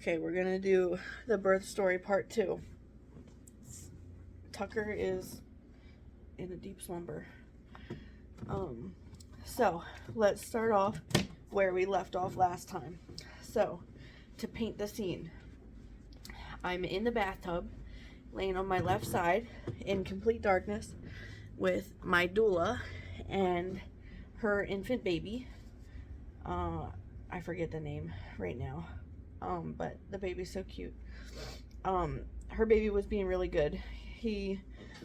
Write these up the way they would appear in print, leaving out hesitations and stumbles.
Okay, we're gonna do the birth story part 2. Tucker is in a deep slumber. So let's start off where we left off last time. So, to paint the scene, I'm in the bathtub, laying on my left side in complete darkness with my doula and her infant baby. I forget the name right now. But the baby's so cute. Her baby was being really good. He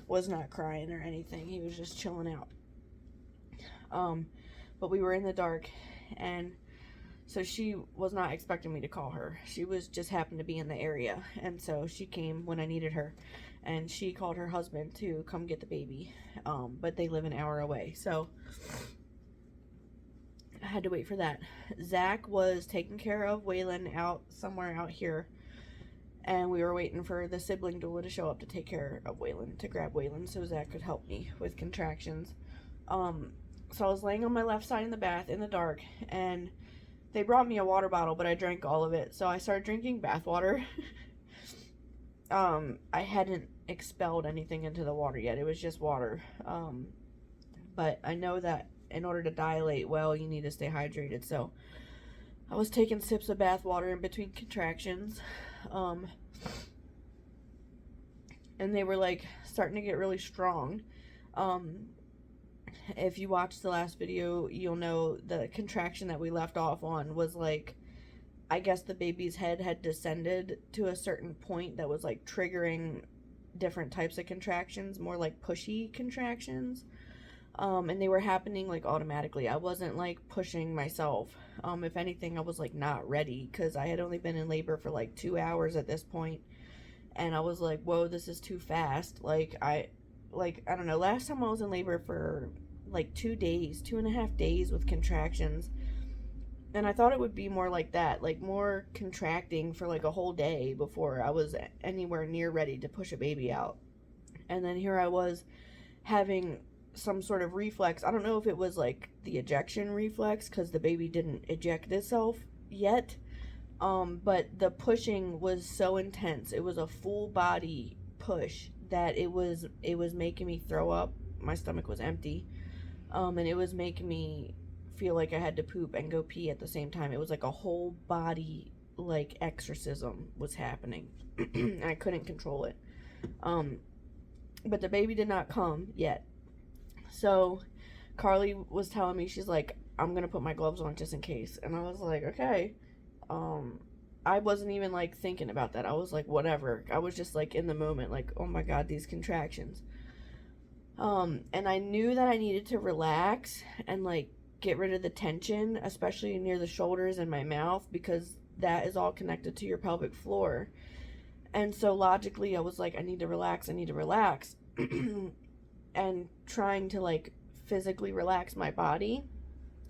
was not crying or anything. He was just chilling out. But we were in the dark, and so she was not expecting me to call her. She was just happened to be in the area, and so she came when I needed her, and she called her husband to come get the baby. But they live an hour away, so I had to wait for that. Zach was taking care of Waylon somewhere out here, and we were waiting for the sibling doula to show up to take care of Waylon, to grab Waylon so Zach could help me with contractions. So I was laying on my left side in the bath in the dark, and they brought me a water bottle, but I drank all of it. So I started drinking bath water. I hadn't expelled anything into the water yet. It was just water. But I know that in order to dilate well, you need to stay hydrated. So I was taking sips of bath water in between contractions. And they were like starting to get really strong. If you watched the last video, you'll know the contraction that we left off on was like, I guess the baby's head had descended to a certain point that was like triggering different types of contractions, more like pushy contractions. And they were happening like automatically. I wasn't like pushing myself. If anything, I was like not ready, because I had only been in labor for like 2 hours at this point, and I was like, whoa, this is too fast. I don't know, last time I was in labor for like 2 days, 2.5 days with contractions, and I thought it would be more like that, like more contracting for like a whole day before I was anywhere near ready to push a baby out. And then here I was having some sort of reflex. I don't know if it was like the ejection reflex, because the baby didn't eject itself yet, but the pushing was so intense. It was a full body push that it was making me throw up. My stomach was empty, and it was making me feel like I had to poop and go pee at the same time. It was like a whole body like exorcism was happening. And I couldn't control it. But the baby did not come yet. So Carly was telling me, she's like, I'm gonna put my gloves on just in case. And I was like, okay. I wasn't even like thinking about that. I was like, whatever. I was just like in the moment, like, oh my god, these contractions. And I knew that I needed to relax and like get rid of the tension, especially near the shoulders and my mouth, because that is all connected to your pelvic floor. And so logically I was like, I need to relax. And trying to like physically relax my body,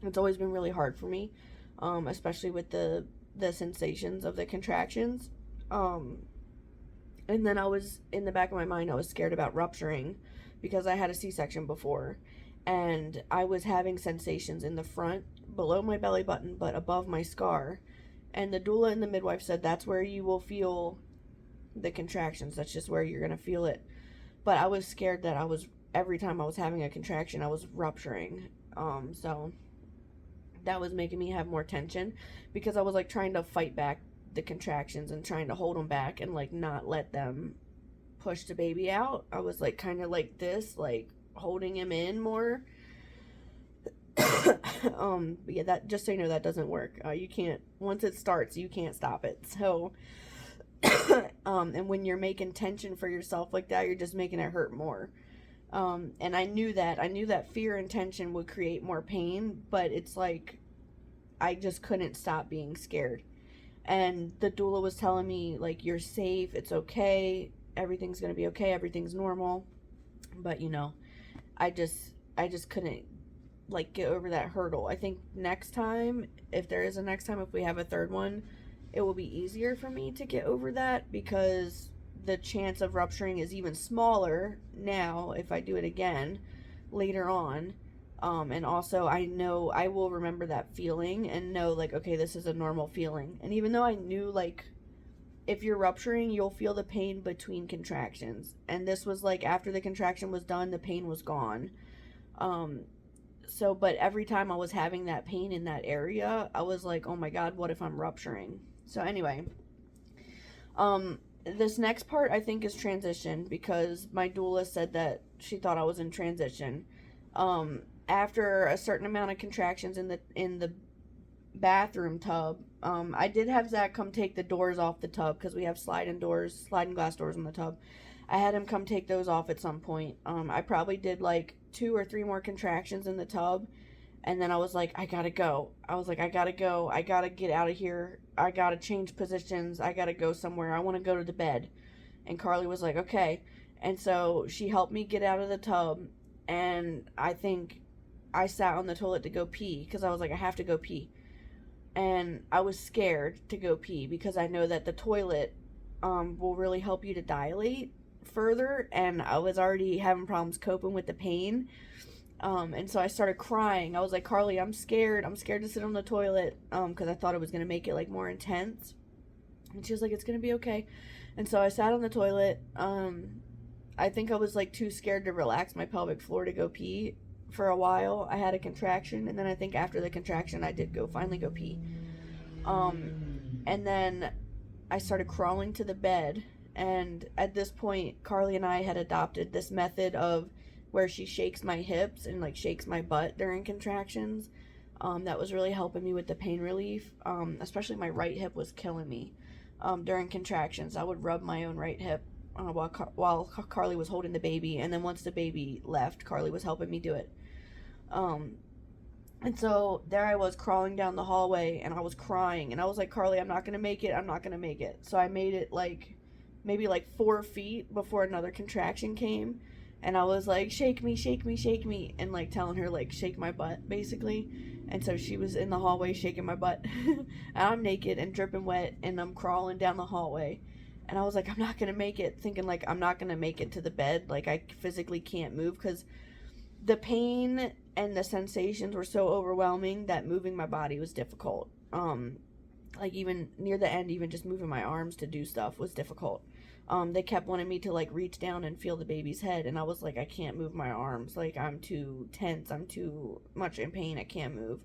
it's always been really hard for me, especially with the sensations of the contractions. And then I was, in the back of my mind, I was scared about rupturing, because I had a C-section before, and I was having sensations in the front below my belly button but above my scar, and the doula and the midwife said that's where you will feel the contractions. That's just where you're gonna feel it. But I was scared that every time I was having a contraction, I was rupturing. So that was making me have more tension, because I was like trying to fight back the contractions and trying to hold them back and like not let them push the baby out. I was like kind of like this, like holding him in more. But yeah, that, just so you know, that doesn't work. You can't, once it starts, you can't stop it. So and when you're making tension for yourself like that, you're just making it hurt more. And I knew that fear and tension would create more pain, but it's like I just couldn't stop being scared. And the doula was telling me, like, you're safe, it's okay, everything's gonna be okay, everything's normal. But you know, I just couldn't like get over that hurdle. I think next time, if there is a next time, if we have a third one, it will be easier for me to get over that, because the chance of rupturing is even smaller now if I do it again later on. And also I know I will remember that feeling and know like, okay, this is a normal feeling. And even though I knew like if you're rupturing, you'll feel the pain between contractions. And this was like after the contraction was done, the pain was gone. But every time I was having that pain in that area, I was like, oh my God, what if I'm rupturing? So anyway, this next part I think is transition, because my doula said that she thought I was in transition. After a certain amount of contractions in the bathroom tub, I did have Zach come take the doors off the tub, because we have sliding glass doors in the tub. I had him come take those off at some point. I probably did like 2 or 3 more contractions in the tub, and then I was like, I gotta go. I gotta go. I gotta get out of here. I gotta change positions. I gotta go somewhere. I want to go to the bed. And Carly was like, okay. And so she helped me get out of the tub, and I think I sat on the toilet to go pee, because I was like, I have to go pee. And I was scared to go pee, because I know that the toilet will really help you to dilate further, and I was already having problems coping with the pain. And so I started crying. I was like, Carly, I'm scared to sit on the toilet, because I thought it was going to make it like more intense. And she was like, it's going to be okay. And so I sat on the toilet. I think I was like too scared to relax my pelvic floor to go pee for a while. I had a contraction, and then I think after the contraction I did finally go pee. And then I started crawling to the bed, and at this point Carly and I had adopted this method of where she shakes my hips and like shakes my butt during contractions. That was really helping me with the pain relief. Especially my right hip was killing me during contractions. I would rub my own right hip while Carly was holding the baby, and then once the baby left, Carly was helping me do it. And so there I was crawling down the hallway, and I was crying, and I was like, Carly, I'm not gonna make it. So I made it like maybe like 4 feet before another contraction came, and I was like, shake me, and like telling her like shake my butt basically. And so she was in the hallway shaking my butt. And I'm naked and dripping wet, and I'm crawling down the hallway, and I was like, I'm not gonna make it, thinking like I'm not gonna make it to the bed, like I physically can't move, because the pain and the sensations were so overwhelming that moving my body was difficult. Like even near the end, even just moving my arms to do stuff was difficult. They kept wanting me to like reach down and feel the baby's head, and I was like, I can't move my arms, like I'm too tense, I'm too much in pain, I can't move.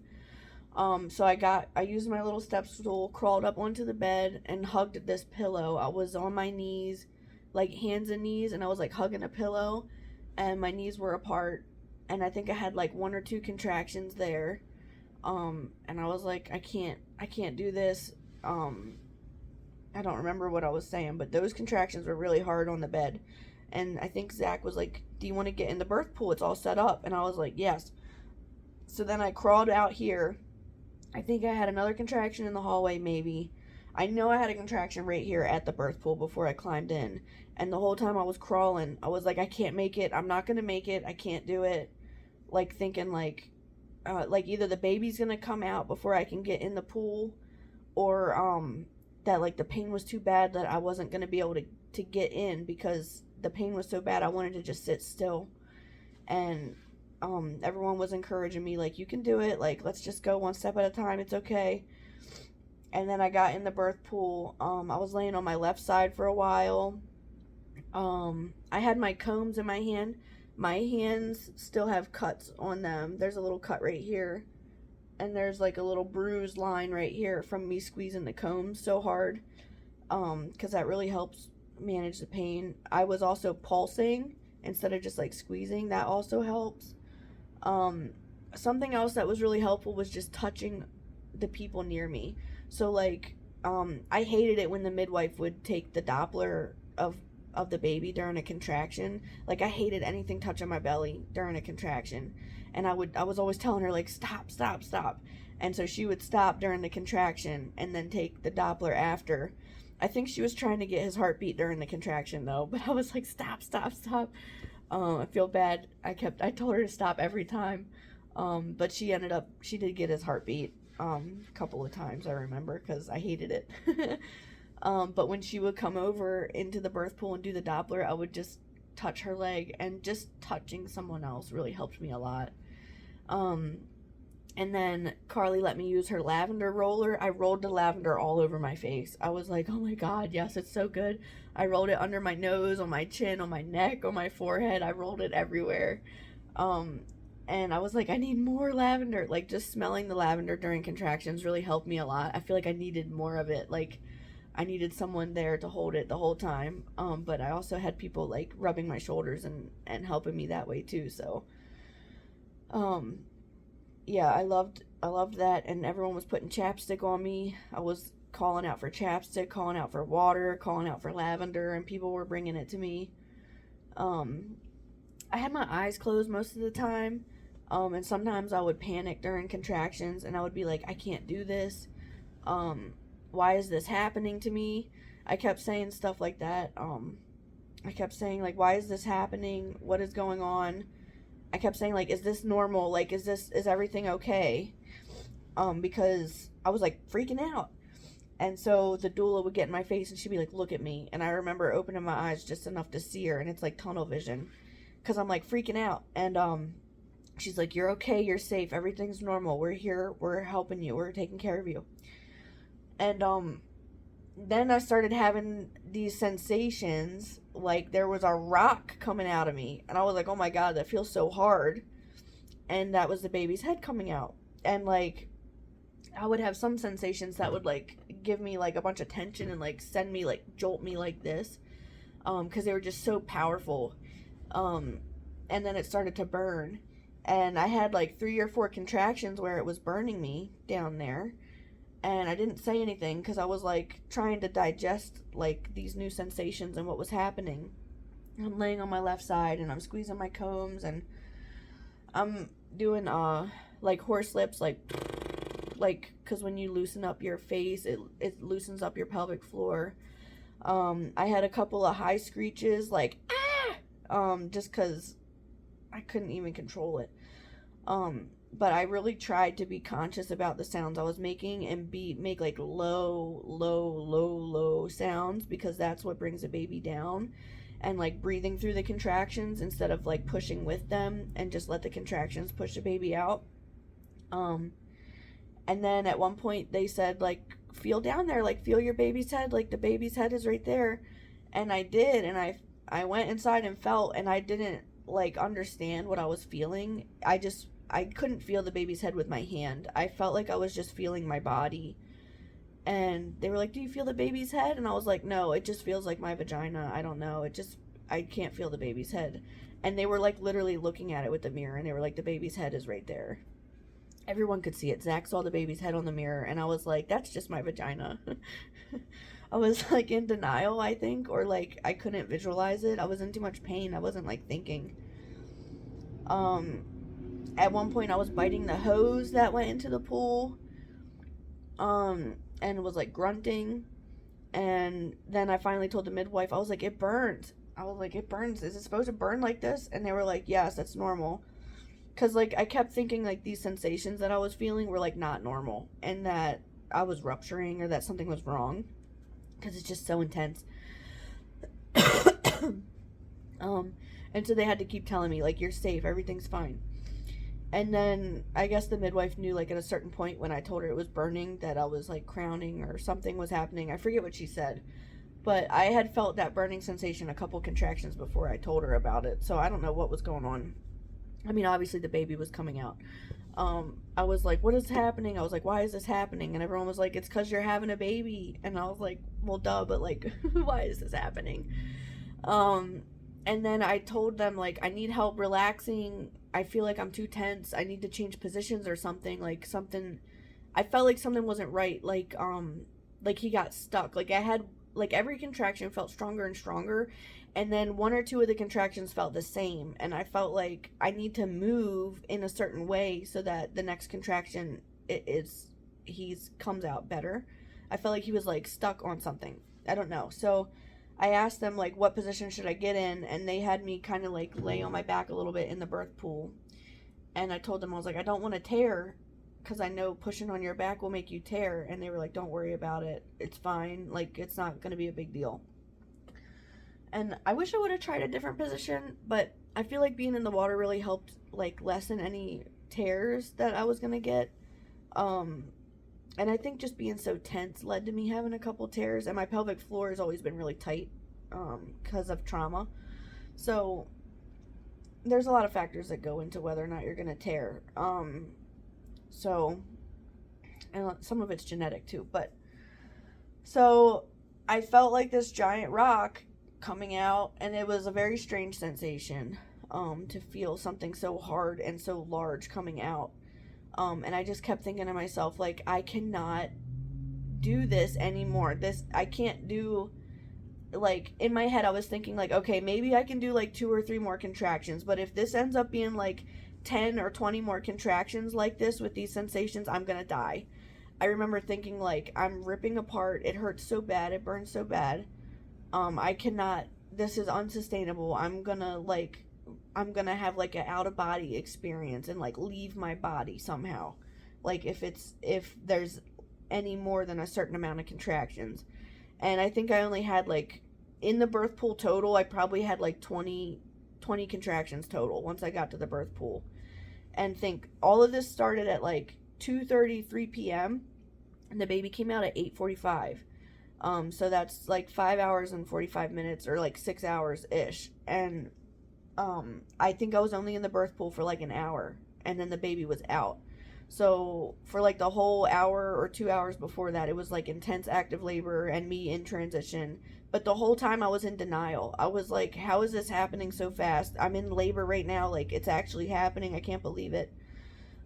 So I used my little step stool, crawled up onto the bed, and hugged this pillow. I was on my knees, like hands and knees, and I was like hugging a pillow, and my knees were apart, and I think I had like 1 or 2 contractions there. And I was like, I can't do this. I don't remember what I was saying, but those contractions were really hard on the bed. And I think Zach was like, do you want to get in the birth pool? It's all set up. And I was like, yes. So then I crawled out here. I think I had another contraction in the hallway, maybe. I know I had a contraction right here at the birth pool before I climbed in. And the whole time I was crawling, I was like, I can't make it. I'm not going to make it. I can't do it. Like thinking like either the baby's going to come out before I can get in the pool, or that like the pain was too bad that I wasn't going to be able to get in, because the pain was so bad I wanted to just sit still. And everyone was encouraging me, like, you can do it, like, let's just go one step at a time, it's okay. And then I got in the birth pool. I was laying on my left side for a while. I had my combs in my hand. My hands still have cuts on them. There's a little cut right here, and there's like a little bruise line right here from me squeezing the combs so hard, because that really helps manage the pain. I was also pulsing instead of just like squeezing. That also helps. Something else that was really helpful was just touching the people near me. So like I hated it when the midwife would take the Doppler of the baby during a contraction. Like I hated anything touching my belly during a contraction, and I was always telling her like, stop. And so she would stop during the contraction and then take the Doppler after. I think she was trying to get his heartbeat during the contraction though, but I was like, stop. I feel bad. I told her to stop every time, but she did get his heartbeat a couple of times, I remember, because I hated it. But when she would come over into the birth pool and do the Doppler, I would just touch her leg, and just touching someone else really helped me a lot. And then Carly let me use her lavender roller. I rolled the lavender all over my face. I was like, oh my God, yes, it's so good. I rolled it under my nose, on my chin, on my neck, on my forehead. I rolled it everywhere. Um, and I was like, I need more lavender. Like, just smelling the lavender during contractions really helped me a lot. I feel like I needed more of it. Like, I needed someone there to hold it the whole time. But I also had people like rubbing my shoulders and helping me that way too. So, um, yeah, I loved that, and everyone was putting chapstick on me. I was calling out for chapstick, calling out for water, calling out for lavender, and people were bringing it to me. Um, I had my eyes closed most of the time, and sometimes I would panic during contractions, and I would be like, I can't do this. Um, why is this happening to me? I kept saying stuff like that. I kept saying like, why is this happening? What is going on? I kept saying like, is this normal? Like, is everything okay? Because I was like freaking out. And so the doula would get in my face and she'd be like, look at me. And I remember opening my eyes just enough to see her, and it's like tunnel vision because I'm like freaking out. And she's like, you're okay, you're safe, everything's normal. We're here, we're helping you, we're taking care of you. And then I started having these sensations like there was a rock coming out of me, and I was like, oh my God, that feels so hard. And that was the baby's head coming out. And like I would have some sensations that would like give me like a bunch of tension and like send me like jolt me like this, because they were just so powerful. And then it started to burn, and I had like 3 or 4 contractions where it was burning me down there. And I didn't say anything because I was like trying to digest like these new sensations and what was happening. I'm laying on my left side and I'm squeezing my combs, and I'm doing like horse lips, like because when you loosen up your face, it loosens up your pelvic floor. I had a couple of high screeches like just because I couldn't even control it. But I really tried to be conscious about the sounds I was making and make like low sounds, because that's what brings a baby down. And like breathing through the contractions instead of like pushing with them, and just let the contractions push the baby out. And then at one point they said like, feel down there, like feel your baby's head, like the baby's head is right there. And I did, and I went inside and felt, and I didn't like understand what I was feeling. I couldn't feel the baby's head with my hand. I felt like I was just feeling my body. And they were like, do you feel the baby's head? And I was like, no, it just feels like my vagina. I don't know. I can't feel the baby's head. And they were like literally looking at it with the mirror, and they were like, the baby's head is right there. Everyone could see it. Zach saw the baby's head on the mirror, and I was like, that's just my vagina. I was like in denial, I think, or like I couldn't visualize it. I was in too much pain. I wasn't like thinking. At one point I was biting the hose that went into the pool, and was like grunting. And then I finally told the midwife, I was like, it burns. I was like, it burns. Is it supposed to burn like this? And they were like, yes, that's normal. Because like I kept thinking like these sensations that I was feeling were like not normal, and that I was rupturing or that something was wrong, because it's just so intense. And so they had to keep telling me like, you're safe, everything's fine. And then I guess the midwife knew like at a certain point when I told her it was burning that I was like crowning or something was happening. I forget what she said, but I had felt that burning sensation a couple contractions before I told her about it. So I don't know what was going on. I mean, obviously the baby was coming out. I was like, what is happening? I was like, why is this happening? And everyone was like, it's because you're having a baby. And I was like, well, duh, but like, why is this happening? And then I told them like, I need help relaxing. I feel like I'm too tense. I need to change positions or something. Like something, I felt like something wasn't right. Like he got stuck. Like I had, like every contraction felt stronger and stronger. And then 1 or 2 of the contractions felt the same. And I felt like I need to move in a certain way so that the next contraction comes out better. I felt like he was like stuck on something. I don't know. So I asked them like, what position should I get in? And they had me kind of like lay on my back a little bit in the birth pool. And I told them, I was like, I don't want to tear, because I know pushing on your back will make you tear. And they were like, don't worry about it. It's fine. Like, it's not going to be a big deal. And I wish I would have tried a different position, but I feel like being in the water really helped like lessen any tears that I was gonna get. And I think just being so tense led to me having a couple tears, and my pelvic floor has always been really tight because of trauma. So there's a lot of factors that go into whether or not you're gonna tear. So, and some of it's genetic too, but so I felt like this giant rock coming out, and it was a very strange sensation to feel something so hard and so large coming out. And I just kept thinking to myself, like, I cannot do this anymore. I can't do, like, in my head I was thinking, like, okay, maybe I can do like 2 or 3 more contractions, but if this ends up being like 10 or 20 more contractions like this with these sensations, I'm gonna die. I remember thinking, like, I'm ripping apart, it hurts so bad, it burns so bad, I cannot, this is unsustainable. I'm gonna have like an out of body experience and like leave my body somehow, like if there's any more than a certain amount of contractions. And I think I only had, like, in the birth pool total, I probably had like 20 contractions total once I got to the birth pool. And think all of this started at like 2:30, 3 p.m. and the baby came out at 8:45. So that's like 5 hours and 45 minutes, or like 6 hours ish. And I think I was only in the birth pool for like an hour, and then the baby was out. So for like the whole hour or 2 hours before that, it was like intense active labor and me in transition. But the whole time I was in denial. I was like, how is this happening so fast? I'm in labor right now. Like, it's actually happening. I can't believe it.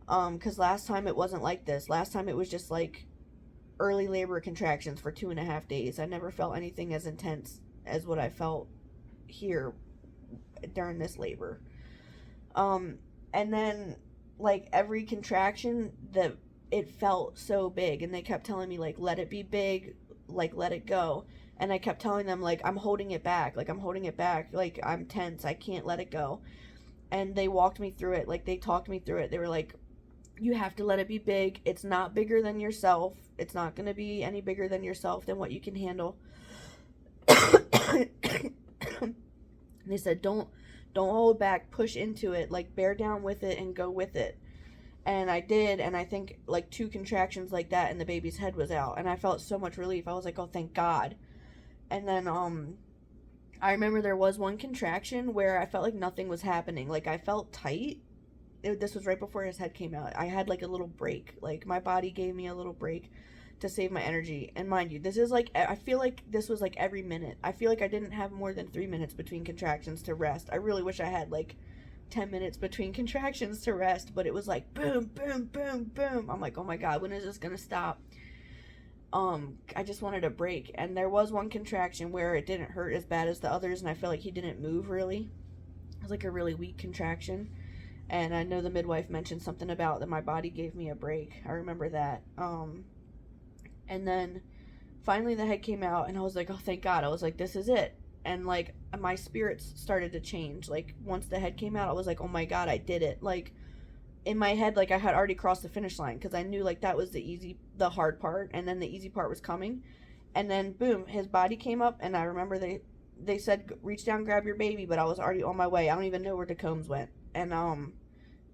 Because last time it wasn't like this. Last time it was just like early labor contractions for 2.5 days. I never felt anything as intense as what I felt here during this labor. And then, like, every contraction, it felt so big, and they kept telling me, like, let it be big, like, let it go. And I kept telling them, like, I'm holding it back, like, I'm tense, I can't let it go. And they walked me through it, like, they talked me through it. They were like, you have to let it be big. It's not bigger than yourself. It's not going to be any bigger than yourself than what you can handle. They said, don't hold back, push into it, like, bear down with it and go with it. And I did, and I think like 2 contractions like that and the baby's head was out, and I felt so much relief. I was like, oh, thank God. And then I remember there was one contraction where I felt like nothing was happening. Like, I felt tight. This was right before his head came out. I had like a little break. Like, my body gave me a little break to save my energy. And mind you, this is like, I feel like this was like every minute. I feel like I didn't have more than 3 minutes between contractions to rest. I really wish I had like 10 minutes between contractions to rest, but it was like boom, boom, boom, boom. I'm like, oh my God, when is this gonna stop? I just wanted a break. And there was one contraction where it didn't hurt as bad as the others, and I felt like he didn't move really. It was like a really weak contraction. And I know the midwife mentioned something about that my body gave me a break. I remember that. And then finally the head came out, and I was like, oh, thank God. I was like, this is it. And like, my spirits started to change. Like, once the head came out, I was like, oh my God, I did it. Like, in my head, like, I had already crossed the finish line, because I knew like that was the hard part, and then the easy part was coming. And then boom, his body came up, and I remember they said, reach down, grab your baby, but I was already on my way. I don't even know where the combs went. And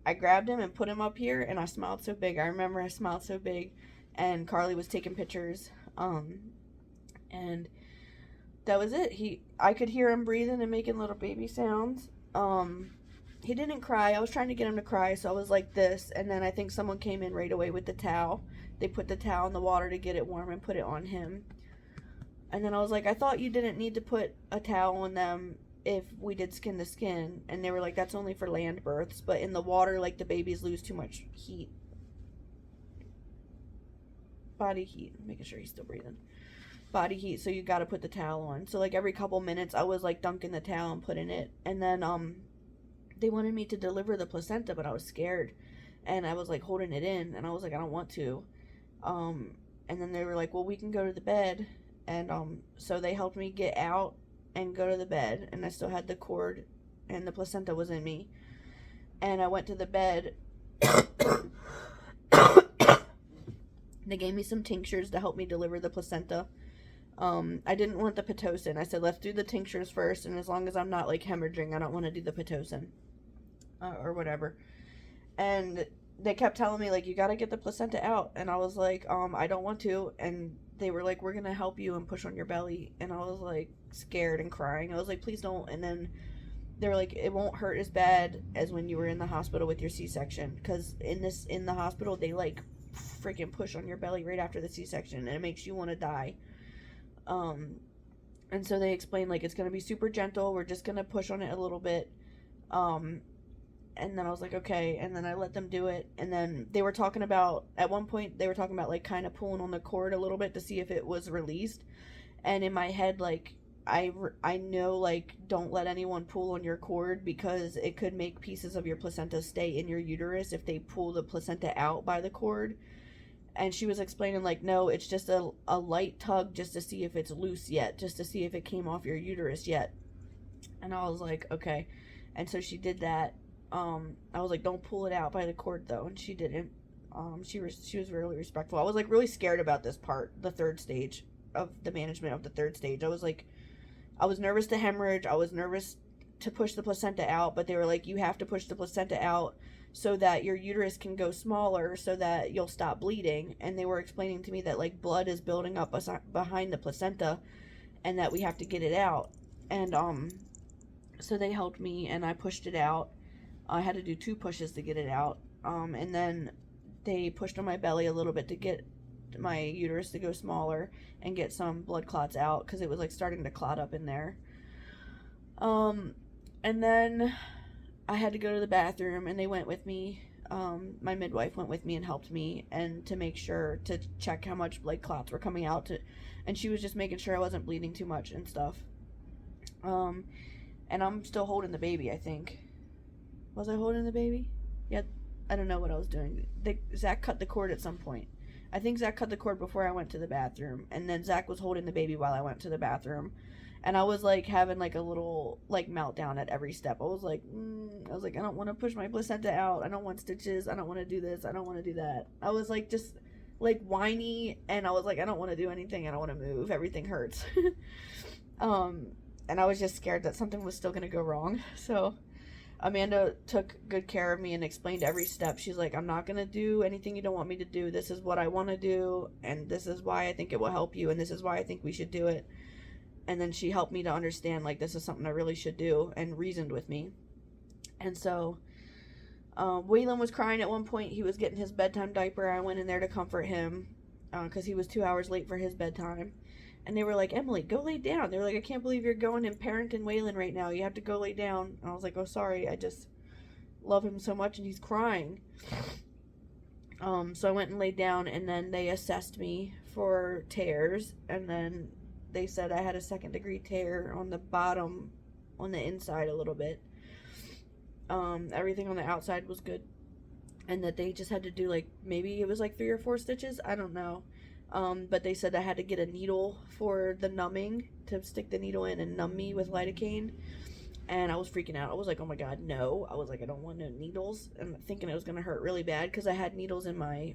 I grabbed him and put him up here, and I smiled so big. I remember I smiled so big, and Carly was taking pictures, and that was it. I could hear him breathing and making little baby sounds. He didn't cry. I was trying to get him to cry, so I was like this, and then I think someone came in right away with the towel. They put the towel in the water to get it warm and put it on him. And then I was like, I thought you didn't need to put a towel on them if we did skin to skin. And they were like, that's only for land births, but in the water, like, the babies lose too much heat. Body heat. Making sure he's still breathing. Body heat, so you gotta put the towel on. So like every couple minutes I was like dunking the towel and putting it. And then they wanted me to deliver the placenta, but I was scared, and I was like holding it in, and I was like, I don't want to. And then they were like, well, we can go to the bed. And so they helped me get out and go to the bed, and I still had the cord, and the placenta was in me. And I went to the bed. They gave me some tinctures to help me deliver the placenta. I didn't want the Pitocin. I said, let's do the tinctures first, and as long as I'm not like hemorrhaging, I don't want to do the Pitocin or whatever. And they kept telling me, like, you gotta get the placenta out. And I was like, I don't want to. And they were like, we're gonna help you and push on your belly. And I was like scared and crying. I was like, please don't. And then they were like, it won't hurt as bad as when you were in the hospital with your C-section, because in the hospital they like freaking push on your belly right after the C-section, and it makes you want to die. And so they explained, like, it's gonna be super gentle, we're just gonna push on it a little bit. And then I was like, okay. And then I let them do it. And then they were talking about, at one point they were talking about like kind of pulling on the cord a little bit to see if it was released. And in my head, like, I know, like, don't let anyone pull on your cord, because it could make pieces of your placenta stay in your uterus if they pull the placenta out by the cord. And she was explaining, like, no, it's just a light tug just to see if it's loose yet, just to see if it came off your uterus yet. And I was like, okay. And so she did that. I was like, don't pull it out by the cord though, and she didn't. She was really respectful. I was like really scared about this part, the third stage of the management of the third stage. I was like, I was nervous to hemorrhage. I was nervous to push the placenta out, but they were like, you have to push the placenta out so that your uterus can go smaller, so that you'll stop bleeding. And they were explaining to me that like blood is building up behind the placenta, and that we have to get it out. And so they helped me, and I pushed it out. I had to do 2 pushes to get it out. And then they pushed on my belly a little bit to get my uterus to go smaller and get some blood clots out, because it was like starting to clot up in there. And then I had to go to the bathroom, and they went with me. My midwife went with me and helped me, and to make sure to check how much blood clots were coming out, and she was just making sure I wasn't bleeding too much and stuff. And I'm still holding the baby, I think. Was I holding the baby? Yeah, I don't know what I was doing. Zach cut the cord at some point. I think Zach cut the cord before I went to the bathroom, and then Zach was holding the baby while I went to the bathroom. And I was like having like a little like meltdown at every step. I was like, I don't want to push my placenta out. I don't want stitches. I don't want to do this. I don't want to do that. I was like just like whiny, and I was like, I don't want to do anything. I don't want to move. Everything hurts. And I was just scared that something was still gonna go wrong. So Amanda took good care of me and explained every step. She's like, I'm not going to do anything you don't want me to do. This is what I want to do, and this is why I think it will help you, and this is why I think we should do it. And then she helped me to understand, like, this is something I really should do, and reasoned with me. And so Waylon was crying at one point. He was getting his bedtime diaper. I went in there to comfort him because he was 2 hours late for his bedtime. And they were like, Emily, go lay down. They were like, I can't believe you're going and parenting Waylon right now. You have to go lay down. And I was like, oh, sorry. I just love him so much, and he's crying. So I went and laid down, and then they assessed me for tears. And then they said I had a 2nd-degree tear on the bottom, on the inside a little bit. Everything on the outside was good. And that they just had to do, like, maybe it was like 3 or 4 stitches. I don't know. But they said I had to get a needle for the numbing, to stick the needle in and numb me with lidocaine. And I was freaking out. I was like, oh my god, no. I was like, I don't want no needles. And thinking it was going to hurt really bad, because I had needles in my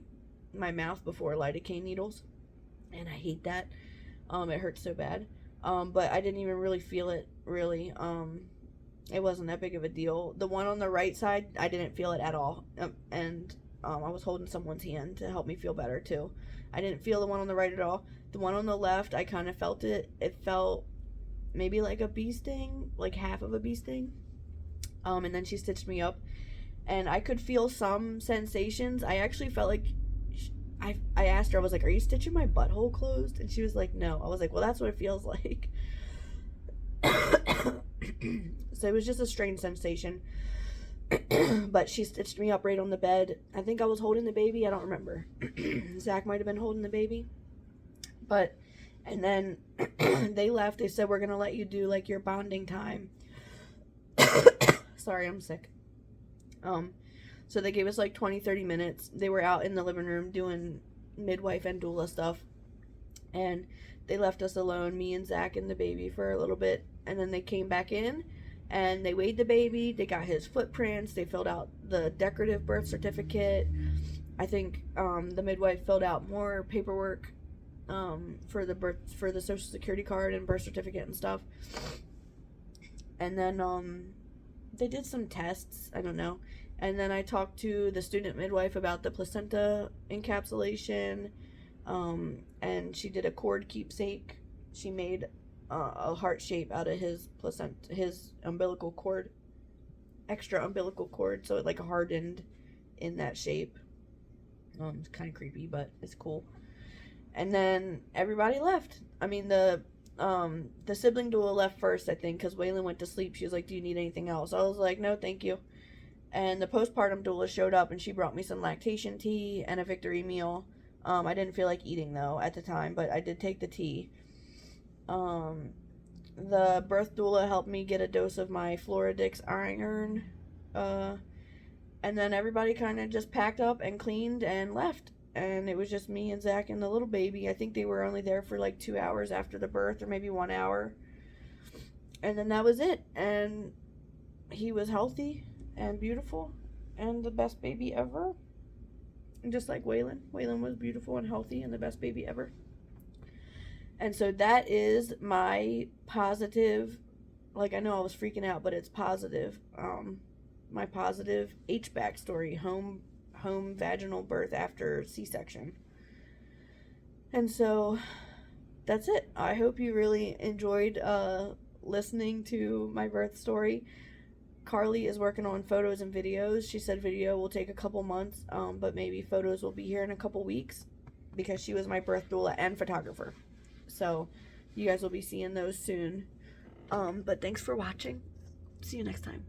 mouth before, lidocaine needles. And I hate that. It hurts so bad. But I didn't even really feel it, really. It wasn't that big of a deal. The one on the right side, I didn't feel it at all. And I was holding someone's hand to help me feel better, too. I didn't feel the one on the right at all. The one on the left, I kind of felt it. It felt maybe like a bee sting, like half of a bee sting. And then she stitched me up, and I could feel some sensations. I actually felt like, I asked her, I was like, are you stitching my butthole closed? And she was like, no. I was like, well, that's what it feels like. So it was just a strange sensation. But she stitched me up right on the bed. I think I was holding the baby. I don't remember. Zach might have been holding the baby. And then they left. They said, we're going to let you do, like, your bonding time. Sorry, I'm sick. So they gave us, like, 20-30 minutes. They were out in the living room doing midwife and doula stuff. And they left us alone, me and Zach and the baby, for a little bit. And then they came back in. And they weighed the baby, they got his footprints, they filled out the decorative birth certificate. I think the midwife filled out more paperwork for the Social Security card and birth certificate and stuff. And then they did some tests, I don't know. And then I talked to the student midwife about the placenta encapsulation, and she did a cord keepsake. She made a heart shape out of his placenta, his umbilical cord, extra umbilical cord, so it like hardened in that shape. It's kind of creepy, but it's cool. And then everybody left. I mean, the sibling doula left first, I think, because Waylon went to sleep. She was like, "Do you need anything else?" I was like, "No, thank you." And the postpartum doula showed up, and she brought me some lactation tea and a victory meal. I didn't feel like eating though at the time, but I did take the tea. The birth doula helped me get a dose of my Floridix iron. And then everybody kind of just packed up and cleaned and left. And it was just me and Zach and the little baby. I think they were only there for like 2 hours after the birth, or maybe 1 hour. And then that was it. And he was healthy and beautiful and the best baby ever. And just like Waylon. Waylon was beautiful and healthy and the best baby ever. And so that is my positive, like, I know I was freaking out, but it's positive. My positive HBAC story, home vaginal birth after C-section. And so that's it. I hope you really enjoyed listening to my birth story. Carly is working on photos and videos. She said video will take a couple months, but maybe photos will be here in a couple weeks, because she was my birth doula and photographer. So you guys will be seeing those soon. But thanks for watching. See you next time.